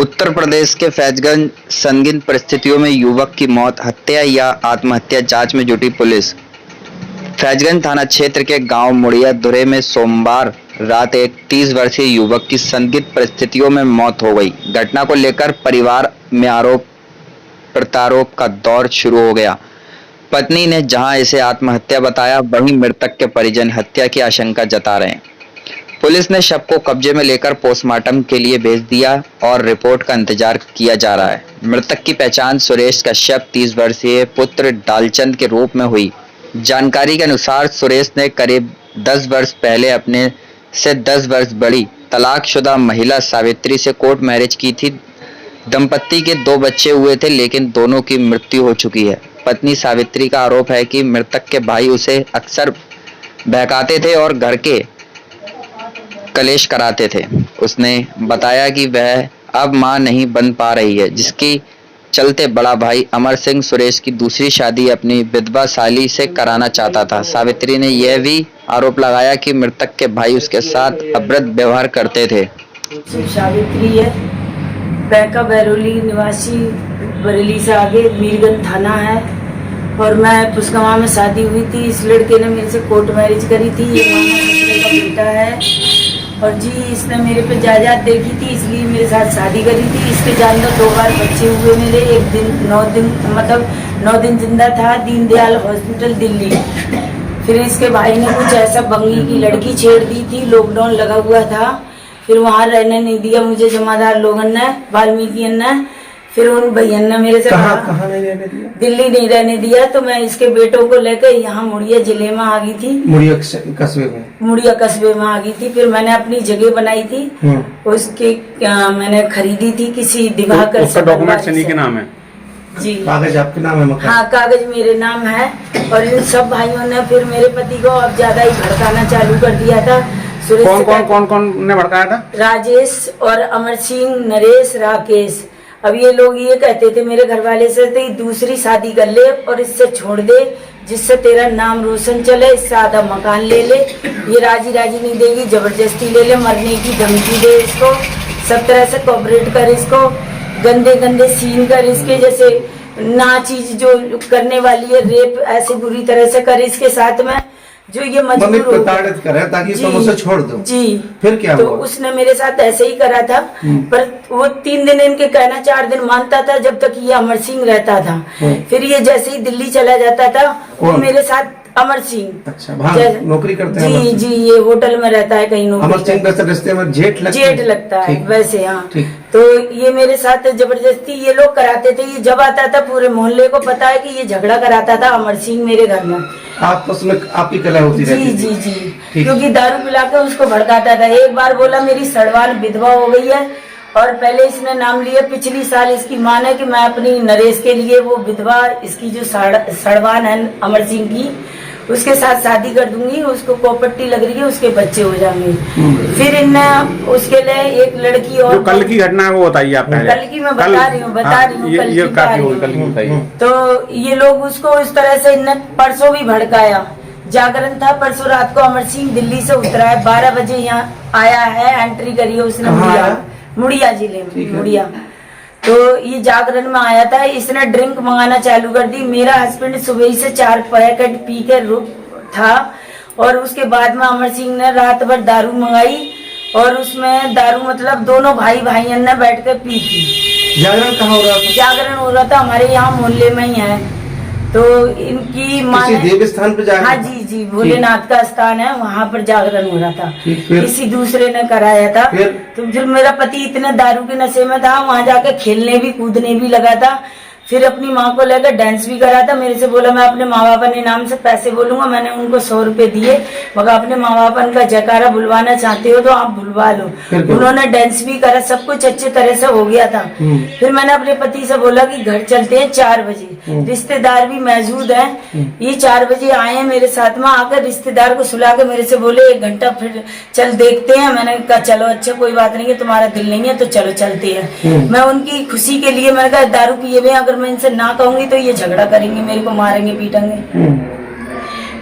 उत्तर प्रदेश के फैजगंज संदिग्ध परिस्थितियों में युवक की मौत, हत्या या आत्महत्या, जांच में जुटी पुलिस। फैजगंज थाना क्षेत्र के गांव मुड़िया धुरे में सोमवार रात एक 30 वर्षीय युवक की संदिग्ध परिस्थितियों में मौत हो गई। घटना को लेकर परिवार में आरोप प्रत्यारोप का दौर शुरू हो गया। पत्नी ने जहां इसे आत्महत्या बताया, वहीं मृतक के परिजन हत्या की आशंका जता रहे हैं। पुलिस ने शव को कब्जे में लेकर पोस्टमार्टम के लिए भेज दिया और रिपोर्ट का इंतजार किया जा रहा है। मृतक की पहचान सुरेश कश्यप 30 वर्षीय पुत्र डालचंद के रूप में हुई। जानकारी के अनुसार सुरेश ने करीब 10 वर्ष पहले अपने से 10 वर्ष बड़ी तलाकशुदा महिला सावित्री से कोर्ट मैरिज की थी। दंपत्ति के 2 बच्चे हुए थे, लेकिन दोनों की मृत्यु हो चुकी है। पत्नी सावित्री का आरोप है कि मृतक के भाई उसे अक्सर बहकाते थे और घर के कलेश कराते थे। उसने बताया कि वह अब मां नहीं बन पा रही है, जिसकी चलते बड़ा भाई अमर सिंह सुरेश की दूसरी शादी अपनी विधवा साली से कराना चाहता था। सावित्री ने यह भी आरोप लगाया कि मृतक के भाई उसके साथ अभद्र व्यवहार करते थे। सावित्री है, पैका बैरोली निवासी, बरेली से आगे मीरगंज थाना है। और मैं पुष्कमा में शादी हुई थी। इस लड़के ने मेरे से कोर्ट मैरिज करी थी। ये मामा का बेटा है और जी इसने मेरे पे जायदाद देखी थी, इसलिए मेरे साथ शादी करी थी। इसके जानकर 2 बार बच्चे हुए मेरे। एक दिन 9 दिन जिंदा था, दीनदयाल हॉस्पिटल दिल्ली। फिर इसके भाई ने कुछ ऐसा बंगी की लड़की छेड़ दी थी, लॉकडाउन लगा हुआ था। फिर वहाँ रहने नहीं दिया मुझे जमादार लोगों ने, वाल्मीकि ने। फिर उन भैया ने मेरे से कहाँ नहीं रहने दिया? दिल्ली नहीं रहने दिया। तो मैं इसके बेटों को लेकर यहाँ मुड़िया जिले में आ गई थी। मुड़िया कस्बे में आ गई थी। फिर मैंने अपनी जगह बनाई थी। उसके मैंने खरीदी थी किसी दिवाकर। उसका डॉक्यूमेंट सनी के नाम है जी। कागज आपके नाम है? मकान? हाँ, कागज मेरे नाम है। और इन सब भाइयों ने फिर मेरे पति को अब ज्यादा ही भड़काना चालू कर दिया था। कौन ने भड़काया था? राजेश और अमर सिंह, नरेश, राकेश। अब ये लोग ये कहते थे मेरे घर वाले से, तो दूसरी शादी कर ले और इससे छोड़ दे, जिससे तेरा नाम रोशन चले, इससे आधा मकान ले ले। ये राजी नहीं देगी, जबरदस्ती ले ले, मरने की धमकी दे इसको, सब तरह से कोऑपरेट कर इसको, गंदे सीन कर इसके, जैसे ना चीज जो करने वाली है, रेप ऐसे बुरी तरह से कर इसके साथ में, जो ये मजबूर प्रताड़ित करे ताकि तुम उसे छोड़ दो। जी। फिर क्या तो हुआ? उसने मेरे साथ ऐसे ही करा था। पर वो 3 दिन इनके कहना 4 दिन मानता था, जब तक ये अमर सिंह रहता था। फिर ये जैसे ही दिल्ली चला जाता था, वो मेरे साथ अमर सिंह। अच्छा, नौकरी करते हैं? जी, ये होटल में रहता है कहीं नौकरी। अमर सिंह वैसे रिश्ते में जेठ लगता है वैसे। हाँ, तो ये मेरे साथ जबरदस्ती ये लोग कराते थे। ये जब आता था, पूरे मोहल्ले को पता है कि ये झगड़ा कराता था अमर सिंह मेरे घर में। आपस में आपकी कला होती रहती थी? जी। क्योंकि दारू पिला के उसको भड़काता था। एक बार बोला मेरी सड़वान विधवा हो गई है, और पहले इसने नाम लिया पिछली साल इसकी मां ने कि मैं अपनी नरेश के लिए वो विधवा, इसकी जो सड़वान है अमर सिंह की, उसके साथ शादी कर दूंगी, उसको प्रॉपर्टी लग रही है, उसके बच्चे हो जाएंगे। फिर इनने उसके लिए एक लड़की और, कल की घटना है वो बताइए आप पहले। कल की मैं बता रही हूँ। तो ये लोग उसको इस तरह से इनने परसों भी भड़काया। जागरण था परसों रात को, अमर सिंह दिल्ली से उतरा है, 12 बजे यहाँ आया है, एंट्री करी है उसने मुड़िया जिले में, मुड़िया। तो ये जागरण में आया था। इसने ड्रिंक मंगाना चालू कर दी। मेरा हस्बैंड सुबह से 4 पैकेट पी के था, और उसके बाद में अमर सिंह ने रात भर दारू मंगाई, और उसमें दारू मतलब दोनों भाइयों ने बैठ कर पी थी। जागरण कहाँ हो रहा था? जागरण हो रहा था हमारे यहाँ मोहल्ले में ही है। तो इनकी माँ ने देव स्थान पे जागरण? हाँ जी, भोलेनाथ का स्थान है, वहाँ पर जागरण हो रहा था। किसी दूसरे ने कराया था। तो फिर मेरा पति इतने दारू के नशे में था, वहाँ जाके खेलने भी कूदने भी लगा था। फिर अपनी माँ को लेकर डांस भी करा था। मेरे से बोला मैं अपने माँ बाप के नाम से पैसे बोलूंगा। मैंने उनको 100 रुपए दिए, मगर अपने माँ बाप का जयकारा बुलवाना चाहते हो तो आप बुलवा लो। उन्होंने डांस भी करा, सब कुछ अच्छे तरह से हो गया था। फिर मैंने अपने पति से बोला कि घर चलते हैं 4 बजे, रिश्तेदार भी मौजूद है। ये 4 बजे आए हैं मेरे साथ में, आकर रिश्तेदार को सुला के मेरे से बोले 1 घंटा फिर चल देखते हैं। मैंने कहा चलो, अच्छा कोई बात नहीं है, तुम्हारा दिल नहीं है तो चलो चलते हैं। मैं उनकी खुशी के लिए मैंने कहा दारू पिए हुए, अगर मैं इनसे ना कहूंगी तो ये झगड़ा करेंगे, मेरे को मारेंगे पीटेंगे।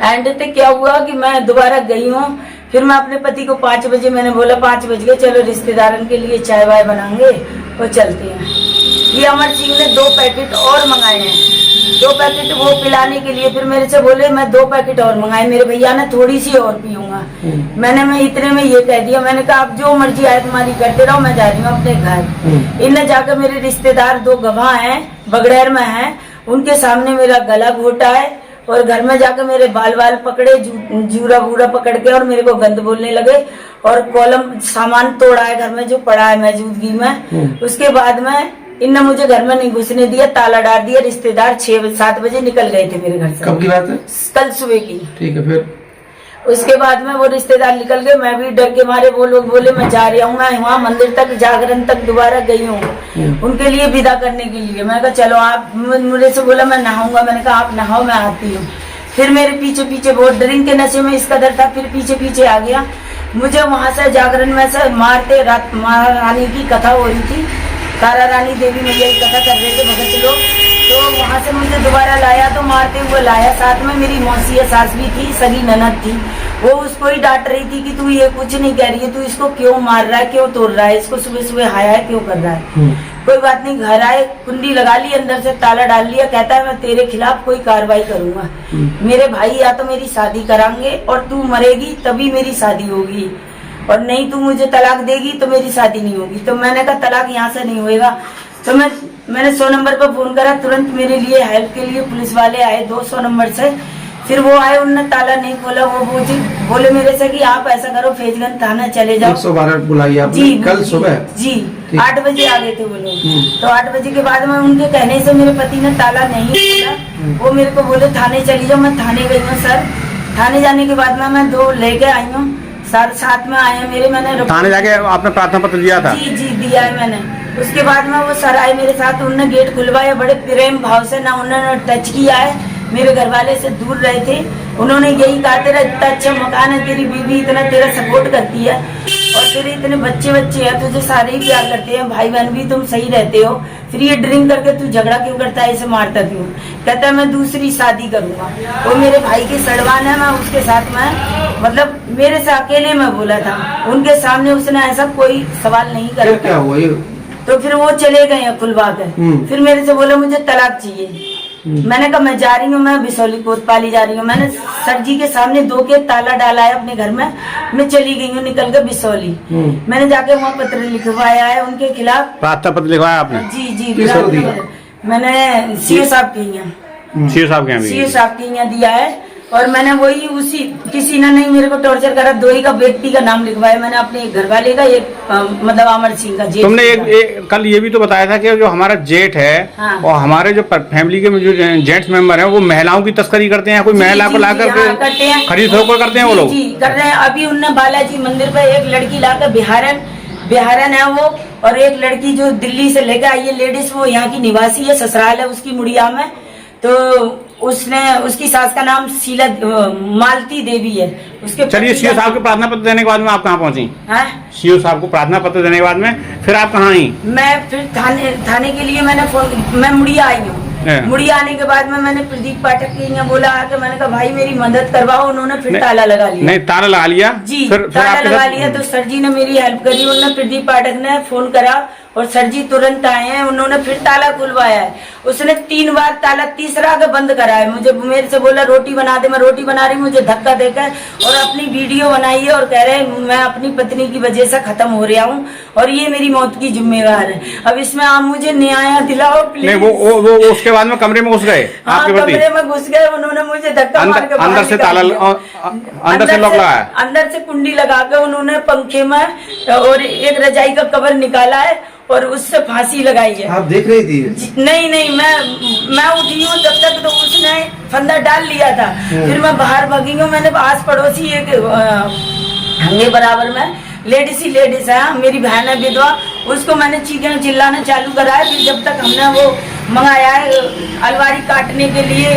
एंड तक क्या हुआ कि मैं दोबारा गई हूँ। फिर मैं अपने पति को 5 बजे मैंने बोला 5 बज गए, चलो रिश्तेदारों के लिए चाय वाय बनाएंगे और चलते हैं। ये अमर सिंह ने 2 पैकेट और मंगाए हैं, 2 पैकेट वो पिलाने के लिए। फिर मेरे से बोले मैं 2 पैकेट और मंगाए, मेरे भैया ने थोड़ी सी और पीऊंगा। मैं इतने में ये कह दिया, मैंने कहा आप जो मर्जी आए तुम्हारी करते रहो, मैं जा रही हूँ अपने घर। इनने जाकर मेरे रिश्तेदार 2 गवाह हैं बगड़ैर में हैं, उनके सामने मेरा गला घोटा है और घर में जाकर मेरे बाल पकड़े, जूरा बूरा पकड़ के और मेरे को गंद बोलने लगे और कॉलम सामान तोड़ा है घर में जो पड़ा है मौजूदगी में। उसके बाद में इनने मुझे घर में नहीं घुसने दिया, ताला डाल दिया। रिश्तेदार 6-7 बजे निकल गए थे मेरे घर से। कब की बात है? कल सुबह की। ठीक है, फिर उसके बाद में वो रिश्तेदार निकल गए, मैं भी डर के मारे, वो लोग बोले मैं जा रहा हूँ, मैं वहाँ मंदिर तक जागरण तक दोबारा गई हूँ उनके लिए विदा करने के लिए। मैं कहा चलो आप, मुझे से बोला मैं नहाऊंगा, मैंने कहा आप नहाओ मैं आती हूँ। फिर मेरे पीछे पीछे बहुत ड्रिंक के नशे में इस कदर था, फिर पीछे पीछे आ गया। मुझे वहां से जागरण में से मारते, रात महारानी की कथा हो रही थी, तारा रानी देवी मैया की कथा कर रहे थे भगत लोग, तो वहां से मुझे दोबारा लाया, तो मारते हुए लाया। साथ में मेरी मौसी सास भी थी, सगी ननद थी, वो उसको ही डांट रही थी कि तू ये कुछ नहीं कह रही है, तू इसको क्यों मार रहा है, क्यों तोड़ रहा है, इसको सुबह सुबह हाया है क्यों कर रहा है। कोई बात नहीं, घर आए, कुंडी लगा ली, अंदर से ताला डाल लिया, कहता है मैं तेरे खिलाफ कोई कार्रवाई करूंगा। मेरे भाई या तो मेरी शादी कराएंगे और तू मरेगी तभी मेरी शादी होगी, और नहीं तू मुझे तलाक देगी तो मेरी शादी नहीं होगी। तो मैंने कहा तलाक यहाँ से नहीं होएगा। तो मैंने 100 नंबर पर फोन करा, तुरंत मेरे लिए हेल्प के लिए पुलिस वाले आए 200 नंबर से। फिर वो आए, उन्होंने ताला नहीं खोला, वो बोले मेरे से कि आप ऐसा करो फैजगंज थाना चले जाओ। 112 बुलाई आपने? जी कल सुबह? जी 8 बजे आ गए थे वो लोग। तो 8 बजे के बाद में उनके कहने से मेरे पति ने ताला नहीं खोला, वो मेरे को बोले थाने चली जाओ। मैं थाने गई हूँ सर। थाने जाने के बाद में मैं 2 लेके आई हूँ, साथ में आए हैं मेरे। मैंने थाने जाके आपने प्रार्थना पत्र दिया था? जी दिया है मैंने। उसके बाद में वो सर आए मेरे साथ, उन्होंने गेट खुलवाया बड़े प्रेम भाव से, ना उन्होंने टच किया है, मेरे घर वाले से दूर रहे थे। उन्होंने यही कहा तेरा इतना अच्छा मकान है, तेरी बीवी इतना तेरा सपोर्ट करती है और तेरे इतने बच्चे हैं, तुझे सारे ही प्यार करते हैं, भाई बहन भी तुम सही रहते हो, फिर ये ड्रिंक करके तू झगड़ा क्यों करता है, इसे मारता क्यों। कहता है मैं दूसरी शादी करूंगा। वो मेरे भाई के सड़वान है, मैं उसके साथ में मतलब मेरे से अकेले में बोला था, उनके सामने उसने ऐसा कोई सवाल नहीं करा। क्या हुआ ये? तो फिर वो चले गए खुलवा कर। फिर मेरे से बोला मुझे तलाक चाहिए। मैंने कहा मैं जा रही हूँ, मैं बिसौली कोतपाली जा रही हूँ। मैंने सर जी के सामने 2 के ताला डाला है अपने घर में, मैं चली गई हूँ निकल कर बिसौली। मैंने जाके वहाँ पत्र लिखवाया है उनके खिलाफ। प्रार्थना पत्र लिखवाया आपने? जी मैंने सीओ साहब के यहाँ सीओ साहब के यहाँ दिया है। और मैंने वही उसी किसी ने नहीं मेरे को टॉर्चर करा, 2 ही का व्यक्ति का नाम लिखवाया मैंने, अपने एक घर वाले का, एक मतलब अमर सिंह का जेठ। तुमने एक कल ये भी तो बताया था कि जो हमारा जेठ है और हमारे जो फैमिली के जो जेंट्स मेंबर हैं वो महिलाओं की तस्करी करते हैं, कोई महिला को ला करके खरीद फरोख्त करते हैं वो लोग? जी कर रहे हैं। अभी उनने बालाजी मंदिर पे एक लड़की लाकर बिहारन है वो, और एक लड़की जो दिल्ली से लेकर आई है लेडीज, वो यहाँ की निवासी है, ससुराल है उसकी मुड़िया में। तो उसकी सास का नाम शीला मालती देवी है। उसके चलिए, सीओ साहब को प्रार्थना पत्र देने के बाद में आप कहाँ पहुँची? सीओ साहब को प्रार्थना पत्र देने के बाद में फिर आप कहाँ आई? मैं फिर थाने के लिए मैं मुड़िया आई हूँ। मुड़िया आने के बाद में मैंने प्रदीप पाठक के यहाँ बोला आके, मैंने कहा भाई मेरी मदद करवाओ। उन्होंने फिर ताला लगा लिया। नहीं, ताला लगा लिया जी, ताला लगा लिया। तो सर जी ने मेरी हेल्प करी, उन्होंने प्रदीप पाठक ने फोन करा और सर जी तुरंत आए हैं, उन्होंने फिर ताला खुलवाया है। उसने 3 बार ताला, तीसरा का बंद करा है। मुझे मेरे से बोला रोटी बना दे, मैं रोटी बना रही, मुझे धक्का देकर और अपनी वीडियो बनाई है और कह रहे मैं अपनी पत्नी की वजह से खत्म हो रहा हूँ और ये मेरी मौत की जिम्मेवार है। अब इसमें आप मुझे न्याय दिलाओ प्लीज। नहीं, वो उसके बाद में कमरे में घुस गए आपके पति? कमरे में घुस गए, उन्होंने मुझे धक्का मार के अंदर से ताला, अंदर से लॉक लगाया, अंदर से कुंडी लगा के उन्होंने पंखे में और एक रजाई का कवर निकाला है और उससे फांसी लगाई है। आप देख रही थी? नहीं, मैं उठी हूँ तब तक तो उसने फंदा डाल लिया था। फिर मैं बाहर भागी हूँ। मैंने आस पड़ोसी एक हंगे बराबर में लेडीज है, मेरी बहन है विधवा, उसको मैंने चीखें चिल्लाना चालू करा है। फिर जब तक हमने वो मंगाया है अलवारी काटने के लिए,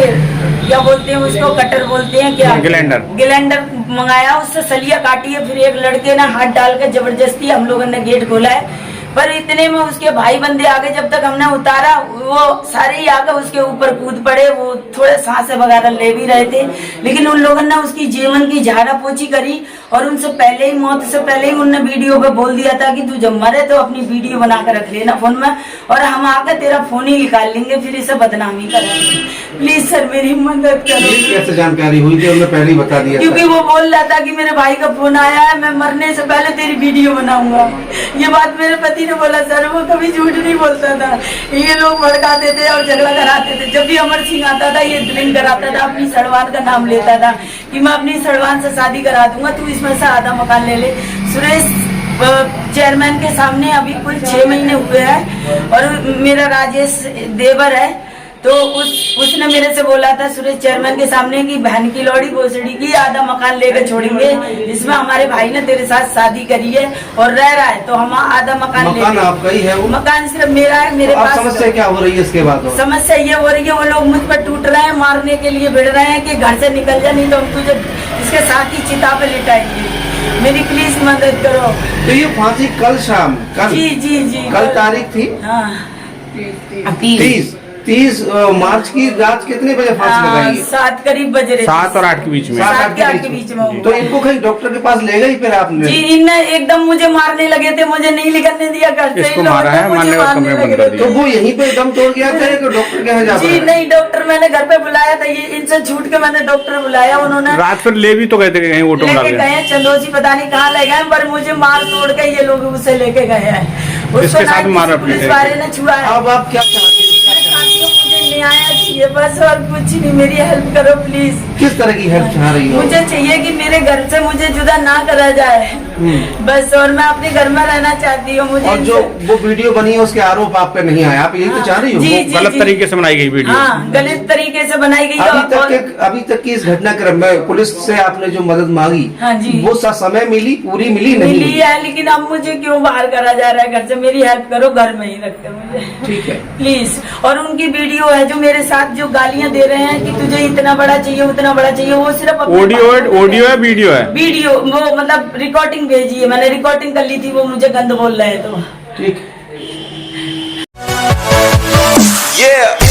क्या बोलते हैं उसको, कटर बोलते हैं क्या, ग्लेंडर मंगाया, उससे सलिया काटी है। फिर एक लड़के ने हाथ डाल के जबरदस्ती हम लोगों ने गेट खोला है। पर इतने में उसके भाई बंदे आगे, जब तक हमने उतारा वो सारे ही आगे उसके ऊपर कूद पड़े। वो थोड़े सांस वगैरह ले भी रहे थे, लेकिन उन लोगों ने उसकी जीवन की झाड़ा पोछी करी और उनसे पहले ही, मौत से पहले ही उनने वीडियो पे बोल दिया था कि तू जब मरे तो अपनी वीडियो बना कर रख लेना फोन में, और हम आकर तेरा फोन ही निकाल लेंगे, फिर इसे बदनामी करेंगे। प्लीज सर मेरी मदद करो। कैसे जानकारी हुई थी? उन्होंने पहले ही बता दिया क्योंकि वो बोल रहा था कि मेरे भाई का फोन आया है, मैं मरने से पहले तेरी वीडियो बनाऊंगा। ये बात मेरे पति ने बोला सर, वो कभी झूठ नहीं बोलता था। ये लोग भड़काते थे और झगड़ा कराते थे। जब भी अमर सिंह आता था ये ड्रिंक कराता था, अपनी सड़वान का नाम लेता था कि मैं अपनी सड़वान से शादी करा दूंगा, तू इसमें से आधा मकान ले ले। सुरेश चेयरमैन के सामने अभी कुल 6 महीने हुए हैं, और मेरा राजेश देवर है, तो उसने मेरे से बोला था सुरेश चेयरमैन के सामने कि बहन की लौड़ी भोसड़ी की आधा मकान लेकर छोड़ेंगे, जिसमें हमारे भाई ने तेरे साथ शादी करी है और रह रहा है, तो हम आधा मकान आपका ही है वो? मकान सिर्फ मेरा है। मेरे पास समस्या क्या हो रही है इसके बाद? समस्या ये हो रही है, वो लोग मुझ पर टूट रहे हैं, मारने के लिए भिड़ रहे हैं कि घर से निकल जा, नहीं तो हम तुझे इसके साथ ही चिता पे लिटाएंगे। मेरी प्लीज मदद करो। तो ये फांसी कल शाम, कल जी कल तारीख थी? हाँ 30 मार्च की रात कितने बजे फांसी लगाई? 7 करीब बज रहे, 7 और 8 के बीच में। 7 के 8 के बीच में। तो इनको कहीं डॉक्टर के पास ले गई फिर आपने? जी, इनने एकदम मुझे मारने लगे थे, मुझे नहीं निकलने दिया घर से। इसको मारा है, मारने का कमरे बंद कर दिया। तो वो यहीं पे दम तोड़ गया था कि डॉक्टर के यहाँ जा? जी नहीं, डॉक्टर मैंने घर पे बुलाया था, ये इनसे छूट के मैंने डॉक्टर बुलाया। उन्होंने रात फिर ले भी तो गए थे कहीं ऑटो में लेके गए, चंदोसी पता नहीं कहाँ ले गए, पर मुझे मार तोड़ के ये लोग उसे लेके गए हैं। इसके साथ मारा पुलिस वाले ने छुआ है। अब आप क्या चाहते हैं? मुझे न्याय चाहिए बस, और कुछ नहीं। मेरी हेल्प करो प्लीज। किस तरह की हेल्प चाह रही हो? मुझे चाहिए कि मेरे घर से मुझे जुदा ना करा जाए बस, और मैं अपने घर में रहना चाहती हूँ। मुझे और जो वो वीडियो बनी है उसके आरोप आप पे नहीं आया, आप यही तो चाह रही हो? जी, गलत तरीके से बनाई गई वीडियो। हाँ, गलत तरीके से बनाई गई। अभी तक की इस घटनाक्रम में पुलिस से आपने जो मदद मांगी, हाँ जी, वो समय मिली, पूरी मिली नहीं? मिली है, लेकिन अब मुझे क्यों बाहर करा जा रहा है घर से? मेरी हेल्प करो, घर में ही रखते मुझे ठीक है प्लीज। और उनकी वीडियो है जो मेरे साथ जो गालियां दे रहे हैं कि तुझे इतना बड़ा चाहिए उतना बड़ा चाहिए, वो सिर्फ ऑडियो है वीडियो है? वीडियो, वो मतलब रिकॉर्डिंग भेजी है, मैंने रिकॉर्डिंग कर ली थी, वो मुझे गंद बोल रहे हैं। तो ठीक। Yeah.